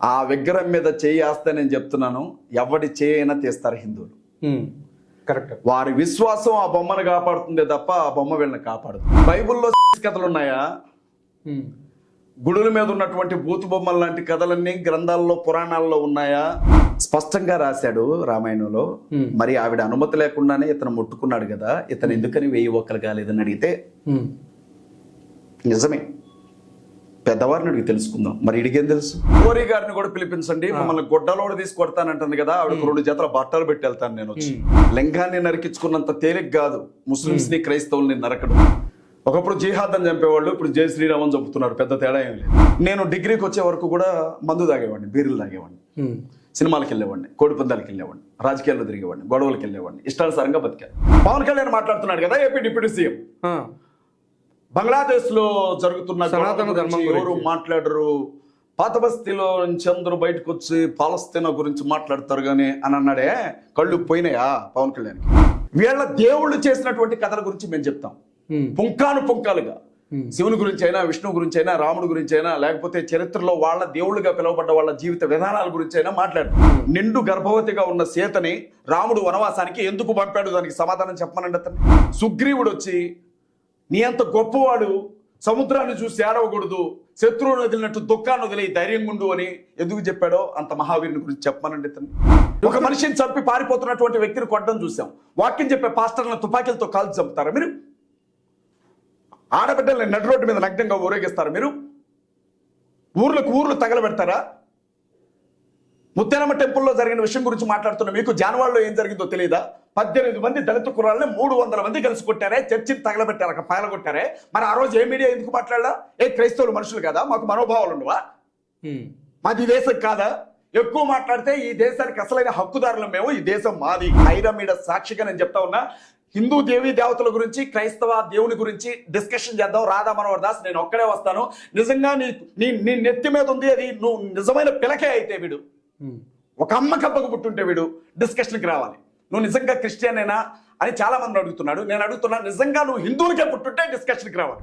ఆ విగ్రహం మీద చేయేస్తే నేను చెప్తున్నాను, ఎవడి చేయైనా తీస్తారు హిందువులు. కరెక్ట్. వారి విశ్వాసం ఆ బొమ్మను కాపాడుతుందే తప్ప ఆ బొమ్మ వీళ్ళని కాపాడదు. బైబిల్లో కథలు ఉన్నాయా? గుడుల మీద ఉన్నటువంటి బూతు బొమ్మల లాంటి కథలన్నీ గ్రంథాల్లో పురాణాల్లో ఉన్నాయా? స్పష్టంగా రాశాడు రామాయణంలో. మరి ఆవిడ అనుమతి లేకుండానే ఇతను ముట్టుకున్నాడు కదా, ఇతను ఎందుకని 1000 ఒక్కలు కాలేదని అడిగితే నిజమే, పెద్దవారిని అడిగి తెలుసుకుందాం. మరి ఇడిగేం తెలుసు? కోరి గారిని కూడా పిలిపించండి, మమ్మల్ని గుడ్డలోడు తీసి కొడతానంటుంది కదా, ఆవిడకు 2 జతల బట్టలు పెట్టి వెళ్తాను నేను వచ్చి. లింగాన్ని నరికించుకున్నంత తేలిక కాదు ముస్లింస్ ని క్రైస్తవుల్ని నరకడం. ఒకప్పుడు జిహాద్ అని చంపేవాళ్ళు, ఇప్పుడు జై శ్రీరామ్ అని చంపుతున్నారు. పెద్ద తేడా ఏం లేదు. నేను డిగ్రీకి వచ్చే వరకు కూడా మందు తాగేవాడిని, బీర్లు తాగేవాడిని, సినిమాలకు వెళ్ళేవాడిని, కోడి పందాలకు వెళ్ళేవాడిని, రాజకీయాల్లో తిరిగేవాడిని, గొడవలకు వెళ్ళేవాడిని, ఇష్టానుసారంగా బతికాను. పవన్ కళ్యాణ్ మాట్లాడుతున్నాడు కదా, ఏపీ డిప్యూటీ సీఎం, బంగ్లాదేశ్ లో జరుగుతున్న సనాతన ధర్మం ఎవరు మాట్లాడరు, పాత బస్తీలో నుంచి అందరూ బయటకు వచ్చి పాలస్తీనా గురించి మాట్లాడతారు గానీ అని అన్నాడే. కళ్ళు పోయినాయా పవన్ కళ్యాణ్? వీళ్ళ దేవుళ్ళు చేసినటువంటి కథల గురించి మేము చెప్తాం, పుంకాను పుంకాలుగా. శివుని గురించి అయినా, విష్ణు గురించి అయినా, రాముడి గురించి అయినా, లేకపోతే చరిత్రలో వాళ్ళ దేవుళ్ళుగా పిలువబడ్డ వాళ్ళ జీవిత విధానాల గురించి అయినా మాట్లాడతాం. నిండు గర్భవతిగా ఉన్న సీతని రాముడు వనవాసానికి ఎందుకు పంపాడు, దానికి సమాధానం చెప్పమనండి. అతను సుగ్రీవుడు వచ్చి నీ అంత గొప్పవాడు, సముద్రాన్ని చూసి ఏడవకూడదు, శత్రువును వదిలినట్టు దుఃఖాన్ని వదిలి ధైర్యంగా ఉండు అని ఎందుకు చెప్పాడో అంత మహావీరుని గురించి చెప్పమనండి. ఇతను ఒక మనిషిని చంపి పారిపోతున్నటువంటి వ్యక్తిని కొట్టడం చూసాం. వాక్యం చెప్పే పాస్టర్లను తుపాకీలతో కాల్చి చంపుతారా మీరు? ఆడబిడ్డల్ని నడి రోడ్డు మీద నగ్నంగా ఊరేగిస్తారా మీరు? ఊర్లు తగలబెడతారా? ముత్యాలమ్మ టెంపుల్లో జరిగిన విషయం గురించి మాట్లాడుతున్న మీకు జాన్వాడలో ఏం జరిగిందో తెలియదా? 18 మంది దళిత కుర్రాళ్ళని 300 మంది కలిసి కొట్టారే, చర్చిని తగలబెట్టారు, పాయలు కొట్టారే. మరి ఆ రోజు ఏ మీడియా ఎందుకు మాట్లాడలా? ఏ క్రైస్తవులు మనుషులు కదా, మాకు మనోభావాలు ఉండవా? మాది దేశం కాదా? ఎక్కువ మాట్లాడితే ఈ దేశానికి అసలైన హక్కుదారులు మేము, ఈ దేశం మాది. ఐరమీడ సాక్షిగా నేను చెప్తా ఉన్నా, హిందూ దేవీ దేవతల గురించి, క్రైస్తవ దేవుని గురించి డిస్కషన్ చేద్దాం. రాధా మనోహర్ దాస్, నేను ఒక్కడే వస్తాను. నిజంగా నీ నెత్తి మీద ఉంది అది నువ్వు నిజమైన పిలకే అయితే వీడు, ఒక అమ్మ కప్పకు పుట్టుంటే వీడు డిస్కషన్కి రావాలి. నువ్వు నిజంగా క్రిస్టియన్ అయినా అని చాలా మంది అడుగుతున్నాడు. నేను అడుగుతున్నా, నిజంగా నువ్వు హిందువులకే పుట్టుంటే డిస్కషన్కి రావాలి.